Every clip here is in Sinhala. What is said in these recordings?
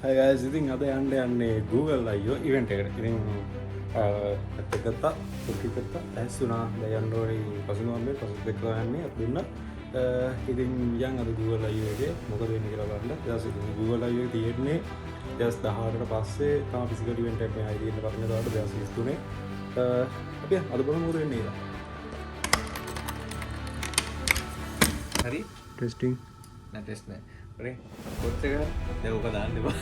Hi guys, ඉතින් අද යන්නේ Google I/O event එකට. ඉතින් ඇත්ත ගත්තා, සුඛී ගත්තා, ඇස්සුනා. දැන් යන්න ඕනේ පසුනම්බේ පසුත් එක්ක යන්නේ අපි දුන්න. ඉතින් යන් අද Google I/O එකේ මොකද වෙන්නේ කියලා බලන්න. ඊට Google I/O එක තියෙන්නේ just 18ට පස්සේ තමයි physical event එකක් මේ ID එක පටන් ගන්නකොට 2023. අපි අද බලමු මොකද වෙන්නේ කියලා. හරි ටෙස්ටිං නෑ ටෙස්ට් නෑ හරි කොට් එක දැන් ඔක දාන්න එපා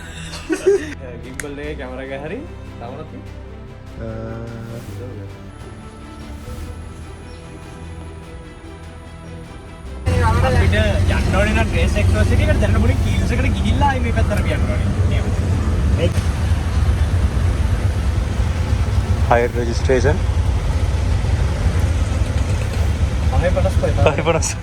ගිම්බල් එකේ කැමරා එක හරි තවරත් අපිට යන්න ඕනේ නම් ට්‍රේස් එක්ස්ප්‍රස් එකකට දැන් මුලින් කීල්ස් එකට ගිහිල්ලා ආයි මේ පැත්තට යන්න ඕනේ higher registration 550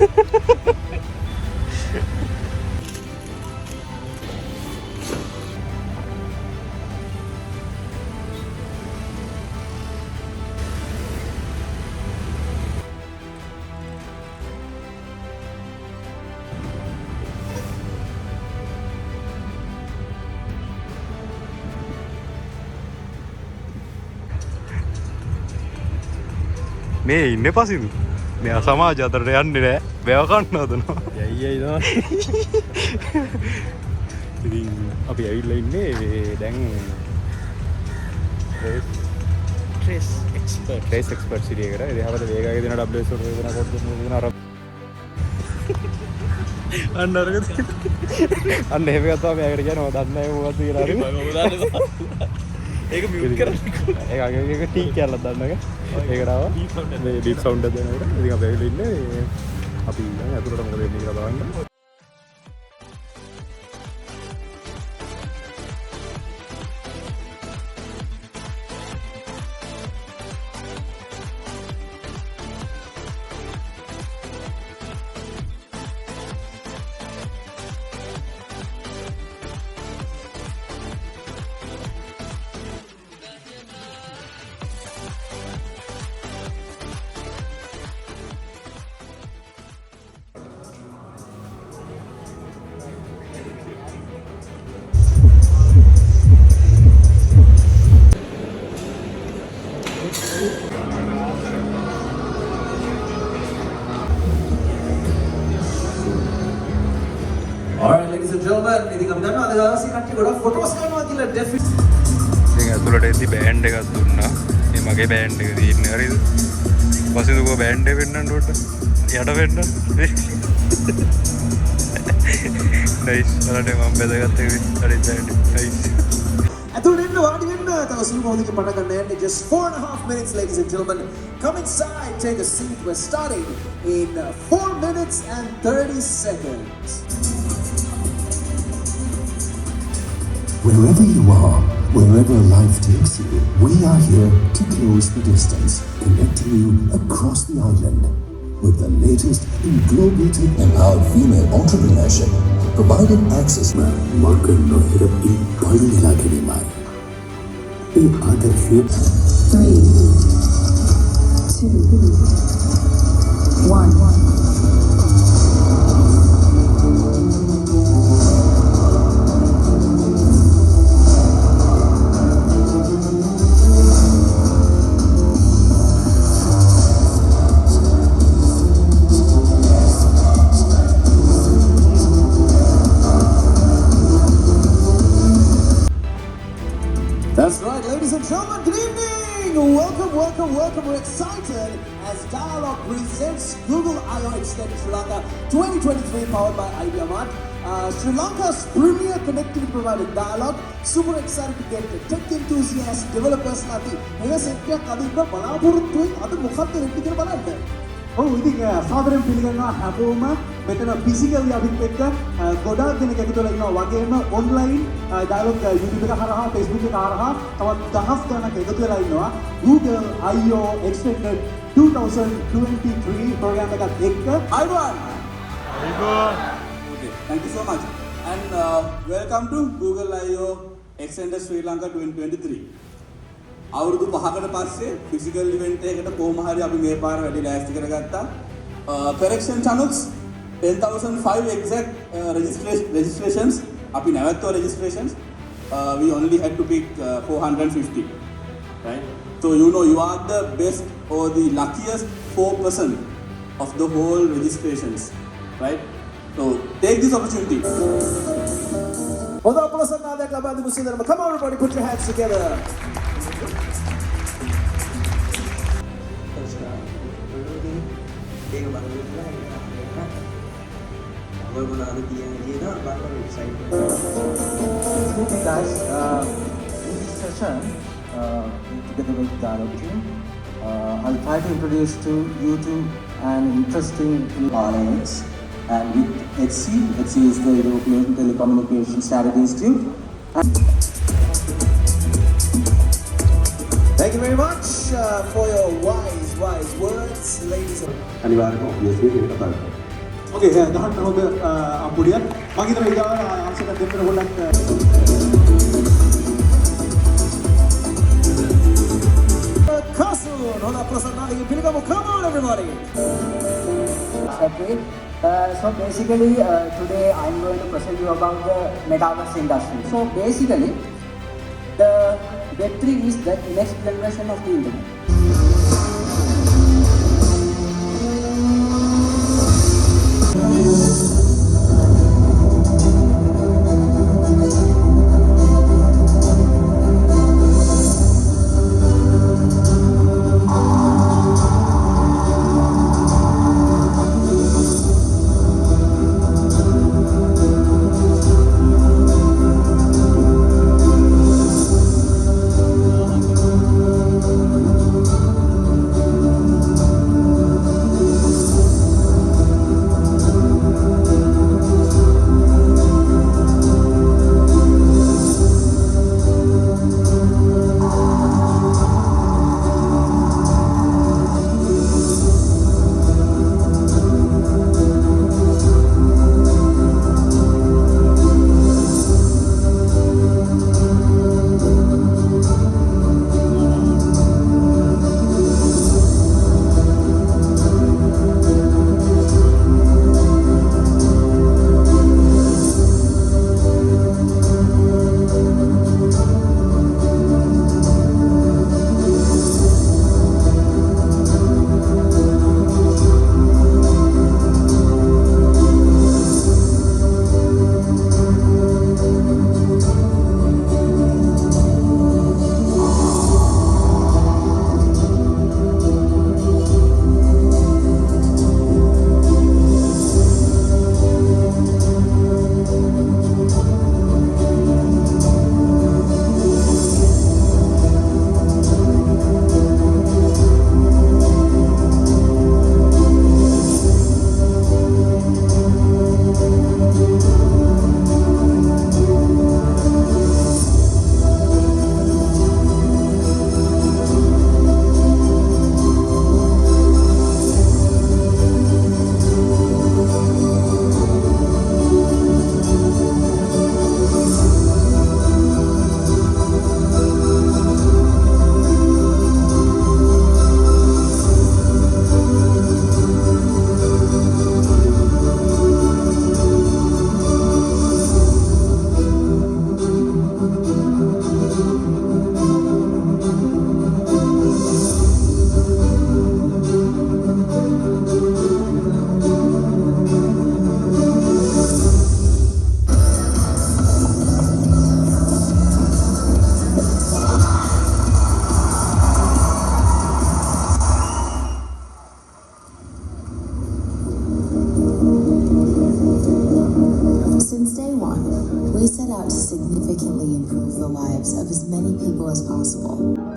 මේ ඉන්නේ පසිදු මෙයා සමාජ අතරට යන්නේ නෑ බෑව කන්න හදනවා යයි ඉතින් අපි ඇවිල්ලා ඉන්නේ දැන් ට්‍රේස් එක්ස්පර්ට් සිටි එකට. ඉතින් අපිට වේගාගේ දෙන WS වල දෙන කොට දෙන අර අන්න අරගෙන අන්න එහෙම ගත්තා මෙයාකට කියනවා දන්නේ නැහැ මොකද්ද කියලා හරි ඒක මියුට් කරන්න ඒක ටී කියලා දන්නක ඒකට ආවා මේ ඩීප් සවුන්ඩ් එක දෙනකොට. ඉතින් අපි ඇවිල්ලා ඉන්නේ අපි දැන් අතුරට මොකද වෙන්නේ කියලා බලන්න. Alright, ladies and gentlemen, ඉතින් අපි දන්නවා අද දවසේ කට්ටිය ගොඩක් ෆොටෝස් කරනවා කියලා ඩෙෆිනිට්. ඉතින් ඇතුළට එද්දි බෑන්ඩ් එකක් දුන්නා. මේ මගේ බෑන්ඩ් එක තියෙන්නේ හරිද? පස්සේ දුක බෑන්ඩ් එක වෙන්නන්න උඩ යට වෙන්න. නයිස්. අරනේ මම බෙදාගත්ත එක හරි බෑන්ඩ්. නයිස්. ඇතුළට එන්න වාඩි වෙන්න. තව සුළු මොහොතකින් පටන් ගන්න යන්නේ. Just 4.5 minutes, ladies and gentlemen. Come inside, take a seat. We're starting in 4 minutes and 30 seconds. Wherever you are, wherever life takes you, we are here to close the distance, connecting you across the island with the latest in global tech-empowered female entrepreneurship, providing access. Market no hit in body like any man. A other hit. 3, 2, 1. That's right, ladies and gentlemen, good evening! Welcome. We're excited as Dialog presents Google I/O Extended Sri Lanka 2023 powered by Ideamart. Sri Lanka's premier connectivity provider Dialog. Super excited to get the tech enthusiasts, developers, nati. Hena setya kadinna balapuruttuwen adu mokadda වෙන්නේ කියලා බලන්න. ඔව් ඉතින් සාදරයෙන් පිළිගන්නවා හැමෝම මෙතන ෆිසිකලි අපිත් එක්ක ගොඩාක් දෙනෙක් එකතු වෙලා ඉන්නවා වගේම ඔන්ලයින් ඩයලොග් YouTube එක හරහා Facebook එක හරහා තවත් දහස් ගණනක් එකතු වෙලා ඉන්නවා Google I/O Extended 2023 program එකත් එක්ක. Everyone. Okay, thank you so much and welcome to Google I/O Extended Sri Lanka 2023. අවුරුදු 5කට පස්සේ ෆිසිකල් ඉවෙන්ට් එකකට කොහොම හරි අපි මේ පාර වැඩි ලෑස්ති කරගත්තා. correction channels 10005 exact registrations අපි නැවැත්තුවා registrations we only had to pick 450, right? So you are the best or the luckiest 4% of the whole registrations, right? So take this opportunity. Come on everybody, put your hands together. Guys, in this session, together with Dialog team, I'll try to introduce you to an interesting alliance. And with HC is the European Telecommunication Strategy Institute. Thank you very much for your wise words, ladies and අනිවාර්යයෙන්ම obviously ඒක කතා කරනවා. Okay, දහන්න හොඳ අම්පුඩියක්. මම හිතනවා ඊගාව ආන්සර් එකක් දෙන්න පොඩ්ඩක් Kasun, hold up, plus another pilgrim. Come on, everybody. Okay. So basically, today I'm going to present you about the metaverse industry. So basically, the Web3 is the next generation of the internet.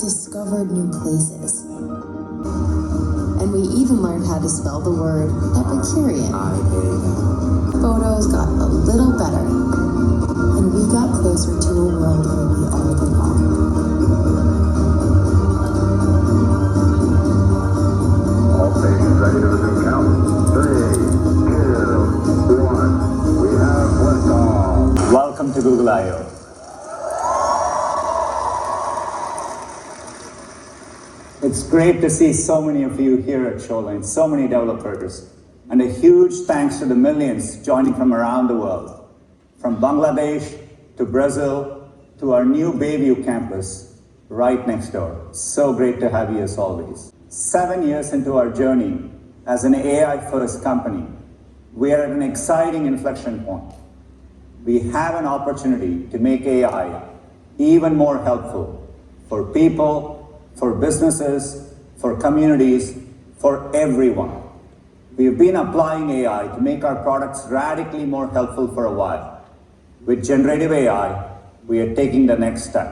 discovered new places. And we even learned how to spell the word Epicurean. Photos got a little better, and we got closer to a world where we all belong. All stations ready to resume count. 3, 2, 1. We have liftoff. Welcome to Google I/O. It's great to see so many of you here at Shoreline, so many developers, and a huge thanks to the millions joining from around the world, from Bangladesh to Brazil to to our new Bayview campus right next door. So great to have you as always. 7 years into our journey as an AI-first company, we are at an exciting inflection point. We have an opportunity to make AI even more helpful for people, for businesses, for communities, for everyone. We've been applying AI to make our products radically more helpful for a while. With generative AI, we are taking the next step.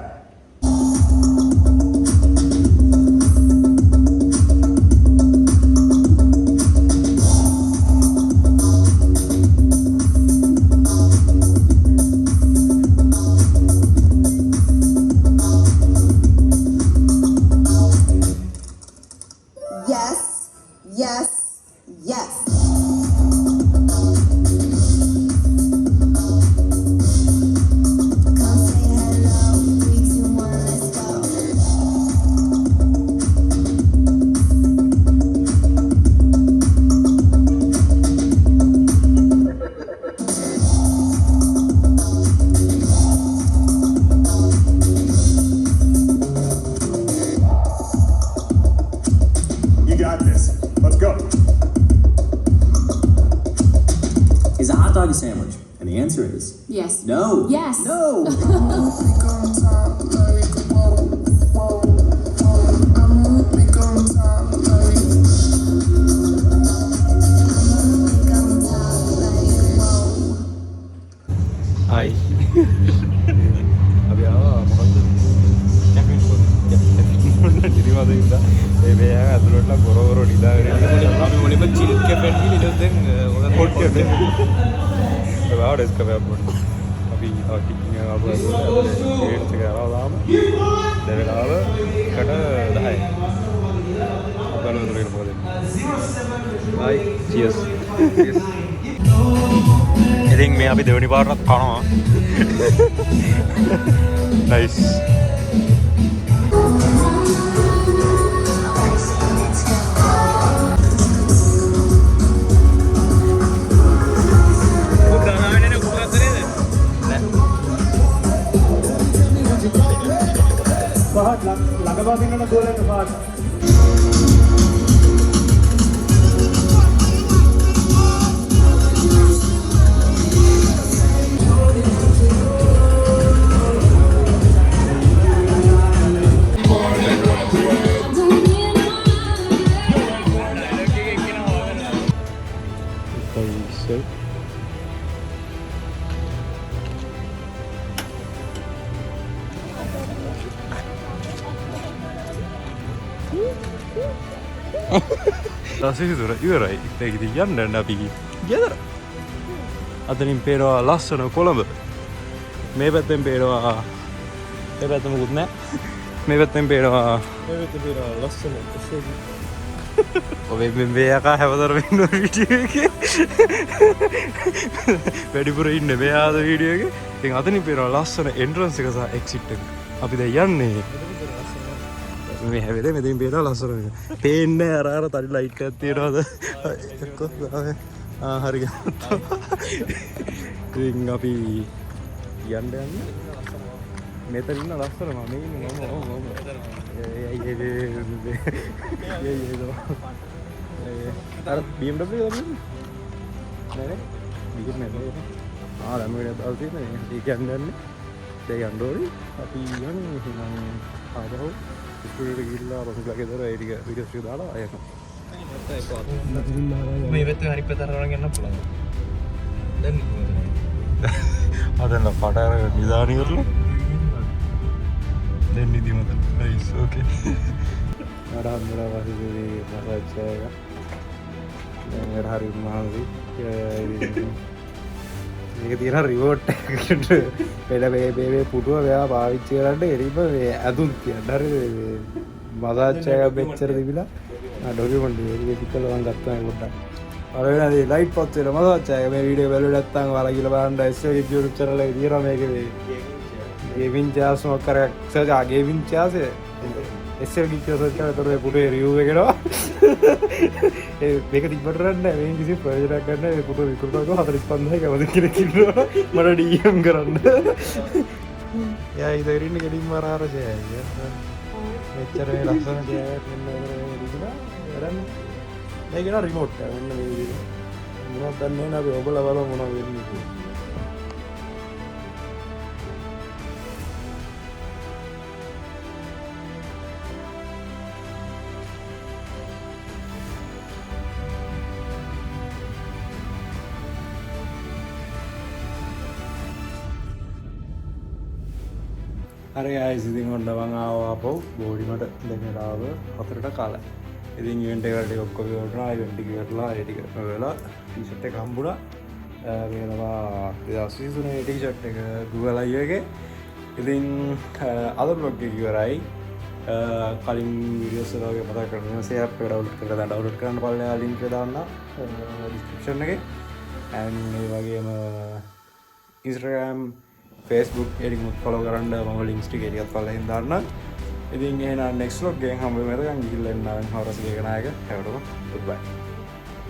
Yes, yes, yes. Come say hello. 3, 2, 1, let's go. You got this. Let's go. Is a hot dog a sandwich? And the answer is Yes. no. Yes. No. Hai. අපි ආවා මොකද්ද? කැෆින් පොත්. ඉතින් මම ඉඳලා මේ මෙයා ඇතුළට ගොරවර නිදාගෙන ඉන්නවා. අපි මුලින්ම චිල් කැෆෙන් ගිහින් ඊට පස්සේ මොකද පොට් කැෆේ. ඒ වගේ කැෆේ අපොත්. අපි ටිකින් ආවා ගේට් එක ආවම දෙවෙලාව එකට 10යි. අපලු දුරේ පොදේ. Bye. Cheers. ඉතින් මේ අපි දෙවෙනි පාරටත් කනවා. Nice. පහත් ළඟපා දිනන ගෝලෙන් පහත් Rasika දුර ඉවරයි. ඒක ඉතින් යන්න අපි ගෙදර. අතනින් පේනවා ලස්සන කොළඹ. මේ පැත්තෙන් පේනවා මේ පැත්ත මොකුත් නැහැ. මේ පැත්තෙන් පේනවා ලස්සන ඔබ මේ යකා හැවතර වෙන්න වීඩියෝ එකේ. වැඩිපුර ඉන්නේ මෙයාද වීඩියෝ එකේ. ඉතින් අතනින් පේනවා ලස්සන එන්ට්‍රන්ස් එක සහ එක්සිට් එක. අපි දැන් යන්නේ. මේ හැවෙලේ මෙතනින් පේනවා ලස්සන එක. පේන්නේ අර තනි ලයිට් එකක් තියනවාද? හරි ගත්තා. ඉතින් අපි යන්න යන්නේ. මෙතන ඉන්න ලස්සන මම ඉන්නේ මම. අර BMW එක තමයි. නෑ BMW එක. දැන් මේ දාලා තියෙන්නේ. ඒක යන්නේ. දැන් යන්න ඕනේ. අපි යන්නේ එහෙනම් ආවෝ. ඉස්කෝලේ ගිහිල්ලා රොසුලා ගෙදර ඒ ටික වීඩියෝස් ටික දාලා ආයෙත්. මේ වෙත් හරි පැත්තට අරන් යන්න පුළුවන්. දැන් අදන්න පටාර නිදාන කරලා. දැන් නිදි මත. නයිස් ඕකේ. ආරම්භලා වාසිදී මසාජ් එක. දැන් හරි මහන්සි. මේක තියෙන රිවෝට් එකකට වෙන මේ පුටුව මෙයා පාවිච්චි කරන්න එරිම මේ ඇඳුම් තියන්න හරි මේ මසාජ් එකක් මෙච්චර තිබිලා ඩොකියුමන්ට් එක පිටකල මම ගත්තා මේ පොඩ්ඩක් අර වෙනදී ලයිට් පොත් වෙන මසාජ් එක මේ වීඩියෝ බලුවේ නැත්නම් ඔයාලා කියලා බලන්න SL YouTube channel එකේ තියෙනවා මේකේ මේ ගේමින් චෑස් මොකක් කරක් සර්ච් ගේමින් චෑස් SL ගිහින් සර්ච් කරලා තොරේ පුටුවේ රිව්යු එකේනවා මේක තිබ්බට රන්නේ මේ කිසි ප්‍රයෝජනයක් ගන්න මේ පුටුව විකුණනවා 45යි කවද කියලා කිව්වා මට DM කරන්න යා ඉදිරින් ගෙඩින් මරාර ජයය මෙච්චර මේ ලස්සන ජයයක් මෙන්න ඉදිරිලා වැඩන්නේ මේකන රිමෝට් එක මෙන්න මේ විදිහට මොනවද දන්නේ නැහැ අපි ඔබලා බලමු මොනවද වෙන්නේ කියලා හරි guys ඉතින් ඔන්න මම ආවපො බෝඩිමට දැන් වෙලාව 4ට කාලයි. ඉතින් ඉවෙන්ට් එකට ටික ඔක්කොම ඉවරනා ඉවෙන්ට් එක ඉවරලා ඒ ටික වෙලා ටී-ෂර්ට් එක හම්බුණා. මේවා 2023 ටී-ෂර්ට් එක Google I/O එකේ. ඉතින් අද vlog එක ඉවරයි. කලින් වීඩියෝස් වලගේ මතක් කරගන්න ෂෙයාර් එක ඩවුන්ලෝඩ් කරන්න බලලා link එක දාන්න description එකේ. and ඒ වගේම Instagram Facebook එරින් ෆලෝ කරන්න මම ලින්ක්ස් ටික එරියත් පල්ලෙන් දාන්න. ඉතින් එහෙනම් next vlog එකෙන් හම්බෙමු. එතකන් ගිහිල්ලා එන්න ආවෙන් හවරසිකේ කනායක. හැමෝටම goodbye.